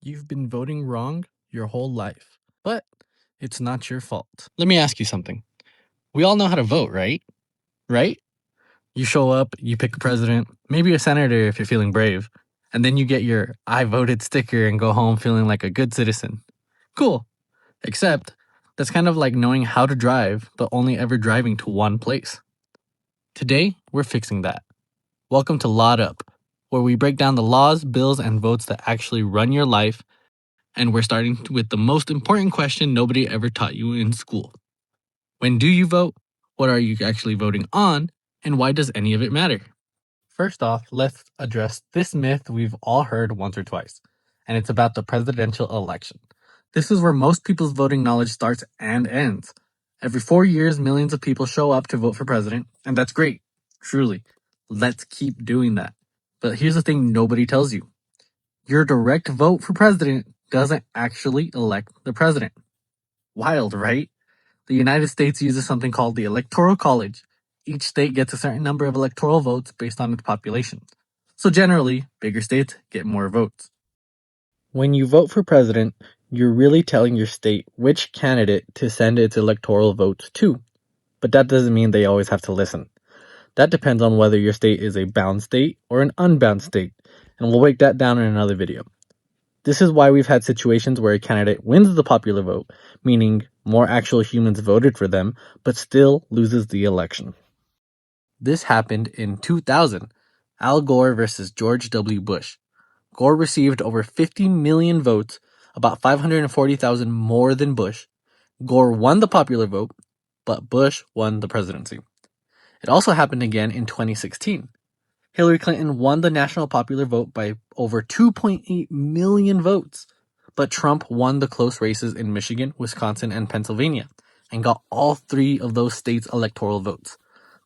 You've been voting wrong your whole life, but it's not your fault. Let me ask you something. We all know how to vote, right? Right? You show up, you pick a president, maybe a senator if you're feeling brave, and then you get your I voted sticker and go home feeling like a good citizen. Cool. Except that's kind of like knowing how to drive, but only ever driving to one place. Today, we're fixing that. Welcome to Lawed Up, where we break down the laws, bills, and votes that actually run your life. And we're starting with the most important question nobody ever taught you in school. When do you vote? What are you actually voting on? And why does any of it matter? First off, let's address this myth we've all heard once or twice, and it's about the presidential election. This is where most people's voting knowledge starts and ends. Every 4 years, millions of people show up to vote for president, and that's great. Truly. Let's keep doing that. But here's the thing nobody tells you. Your direct vote for president doesn't actually elect the president. Wild, right? The United States uses something called the Electoral College. Each state gets a certain number of electoral votes based on its population. So generally, bigger states get more votes. When you vote for president, you're really telling your state which candidate to send its electoral votes to. But that doesn't mean they always have to listen. That depends on whether your state is a bound state or an unbound state, and we'll break that down in another video. This is why we've had situations where a candidate wins the popular vote, meaning more actual humans voted for them, but still loses the election. This happened in 2000, Al Gore versus George W. Bush. Gore received over 50 million votes, about 540,000 more than Bush. Gore won the popular vote, but Bush won the presidency. It also happened again in 2016. Hillary Clinton won the national popular vote by over 2.8 million votes, but Trump won the close races in Michigan, Wisconsin, and Pennsylvania, and got all 3 of those states' electoral votes.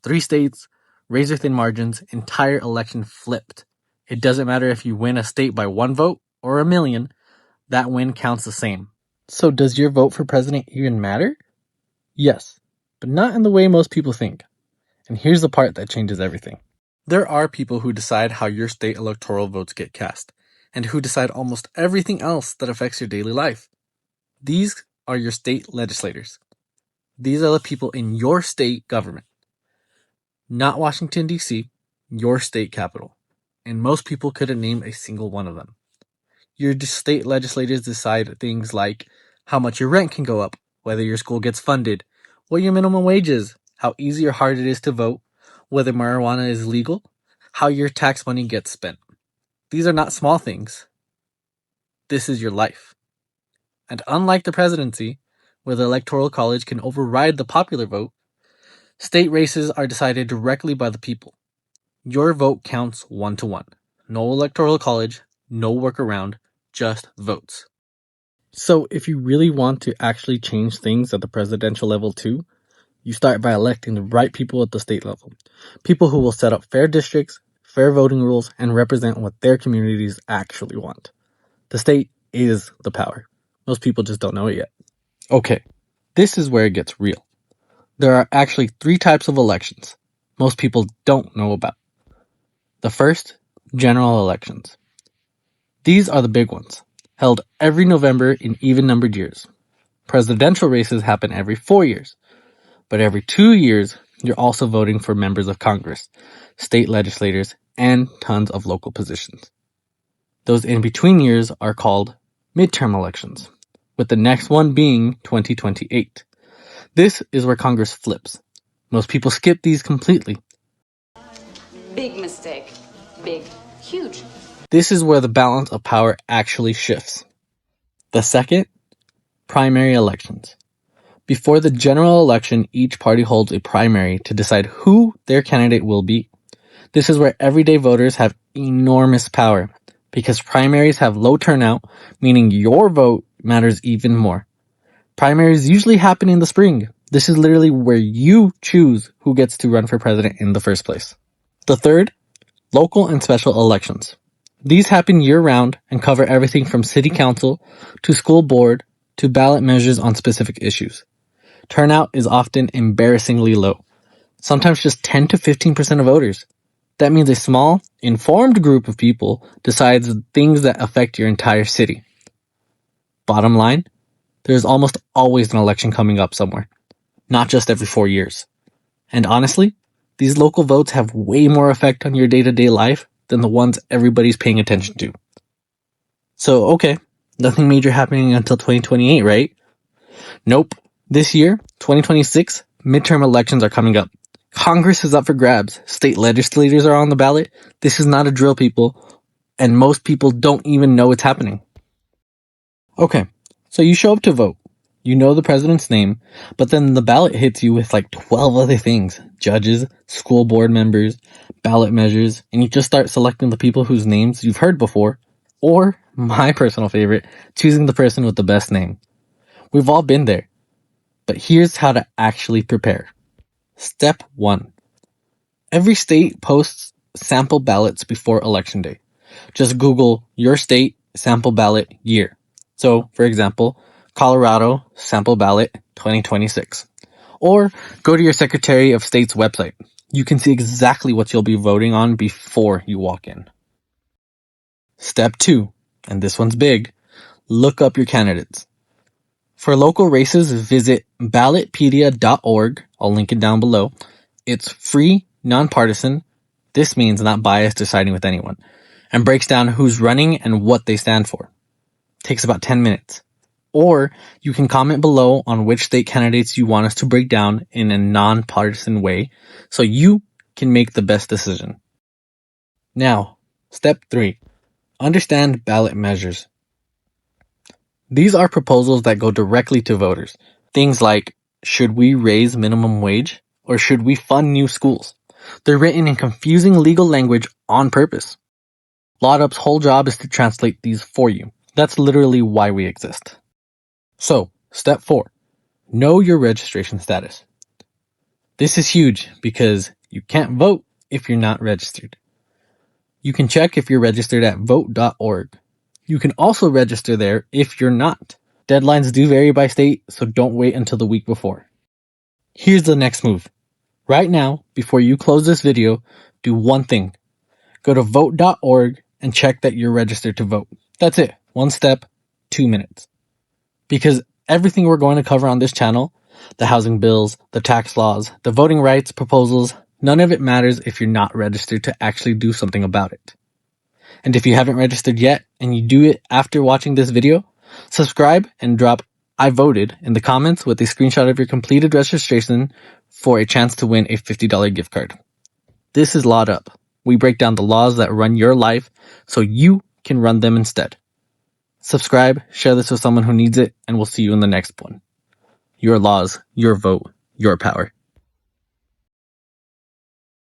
3 states, razor-thin margins, entire election flipped. It doesn't matter if you win a state by 1 vote or a million, that win counts the same. So does your vote for president even matter? Yes, but not in the way most people think. And here's the part that changes everything. There are people who decide how your state electoral votes get cast, and who decide almost everything else that affects your daily life. These are your state legislators. These are the people in your state government. Not Washington, D.C., your state capital. And most people couldn't name a single one of them. Your state legislators decide things like how much your rent can go up, whether your school gets funded, what your minimum wage is, how easy or hard it is to vote, whether marijuana is legal, how your tax money gets spent. These are not small things. This is your life. And unlike the presidency, where the Electoral College can override the popular vote, state races are decided directly by the people. Your vote counts 1-to-1. No Electoral College, no workaround, just votes. So if you really want to actually change things at the presidential level too, you start by electing the right people at the state level. People who will set up fair districts, fair voting rules, and represent what their communities actually want. The state is the power. Most people just don't know it yet. Okay, this is where it gets real. There are actually 3 types of elections most people don't know about. The first, general elections. These are the big ones, held every November in even-numbered years. Presidential races happen every 4 years. But every 2 years, you're also voting for members of Congress, state legislators, and tons of local positions. Those in-between years are called midterm elections, with the next one being 2028. This is where Congress flips. Most people skip these completely. Big mistake. Big. Huge. This is where the balance of power actually shifts. The second, primary elections. Before the general election, each party holds a primary to decide who their candidate will be. This is where everyday voters have enormous power, because primaries have low turnout, meaning your vote matters even more. Primaries usually happen in the spring. This is literally where you choose who gets to run for president in the first place. The third, local and special elections. These happen year-round and cover everything from city council to school board to ballot measures on specific issues. Turnout is often embarrassingly low, sometimes just 10 to 15% of voters. That means a small, informed group of people decides things that affect your entire city. Bottom line, there's almost always an election coming up somewhere, not just every 4 years. And honestly, these local votes have way more effect on your day-to-day life than the ones everybody's paying attention to. So, okay, nothing major happening until 2028, right? Nope. This year, 2026, midterm elections are coming up. Congress is up for grabs. State legislators are on the ballot. This is not a drill, people, and most people don't even know it's happening. Okay, so you show up to vote. You know the president's name, but then the ballot hits you with like 12 other things. Judges, school board members, ballot measures, and you just start selecting the people whose names you've heard before, or, my personal favorite, choosing the person with the best name. We've all been there, but here's how to actually prepare. Step 1. Every state posts sample ballots before election day. Just Google your state sample ballot year. So, for example, Colorado sample ballot 2026. Or go to your Secretary of State's website. You can see exactly what you'll be voting on before you walk in. Step 2, and this one's big, look up your candidates. For local races, visit ballotpedia.org. I'll link it down below. It's free, nonpartisan. This means not biased or siding with anyone, and breaks down who's running and what they stand for. Takes about 10 minutes. Or you can comment below on which state candidates you want us to break down in a nonpartisan way so you can make the best decision. Now, step 3. Understand ballot measures. These are proposals that go directly to voters. Things like, should we raise minimum wage or should we fund new schools? They're written in confusing legal language on purpose. LaudUp's whole job is to translate these for you. That's literally why we exist. So, step 4. Know your registration status. This is huge because you can't vote if you're not registered. You can check if you're registered at vote.org. You can also register there if you're not. Deadlines do vary by state, so don't wait until the week before. Here's the next move. Right now, before you close this video, do one thing. Go to vote.org and check that you're registered to vote. That's it. One step, 2 minutes. Because everything we're going to cover on this channel, the housing bills, the tax laws, the voting rights proposals, none of it matters if you're not registered to actually do something about it. And if you haven't registered yet and you do it after watching this video, subscribe and drop I voted in the comments with a screenshot of your completed registration for a chance to win a $50 gift card. This is LaudUp. We break down the laws that run your life so you can run them instead. Subscribe, share this with someone who needs it, and we'll see you in the next one. Your laws, your vote, your power.